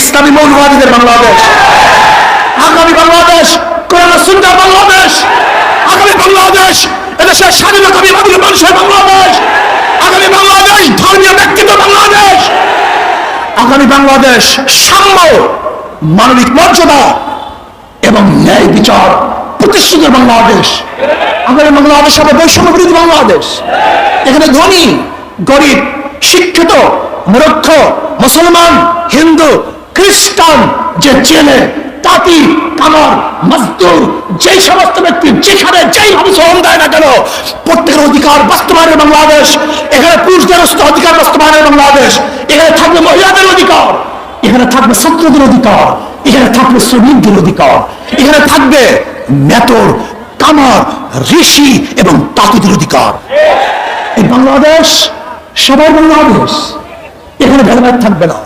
ইসলামী মৌলবাদীদের বাংলাদেশ, আগামী বাংলাদেশ কোরআন সুন্নাহর বাংলাদেশ, আগামী বাংলাদেশ এদেশের স্বাধীনতা বিভাগীয় মানুষের বাংলাদেশ, আগামী বাংলাদেশ ধর্মীয় ব্যক্তিত্ব বাংলাদেশ, আগামী বাংলাদেশ সাম্য, মানবিক মর্যাদা এবং ন্যায় বিচার প্রতিষ্ঠিত বাংলাদেশ, আগামী বাংলাদেশ হবে বৈষম্য বিরোধী বাংলাদেশ। এখানে ধনী গরিব, শিক্ষিত মূর্খ, মুসলমান হিন্দু খ্রিস্টান, যে জেলে তাঁতি কামার মজদুর, যেই সমস্ত ব্যক্তি যেখানে যেইভাবে শ্রম দেয় না কেন, প্রত্যেকের অধিকার বাস্তবায়নের বাংলাদেশ। এখানে পুরুষদের অধিকার বাস্তবায়নের বাংলাদেশ। এখানে থাকবে মহিলাদের অধিকার, এখানে থাকবে ছাত্রদের অধিকার, এখানে থাকবে শ্রমিকদের অধিকার, এখানে থাকবে মেতর কামার ঋষি এবং তাঁতিদের অধিকার। এই বাংলাদেশ সবার বাংলাদেশ, এখানে ভেদাভেদ থাকবে না।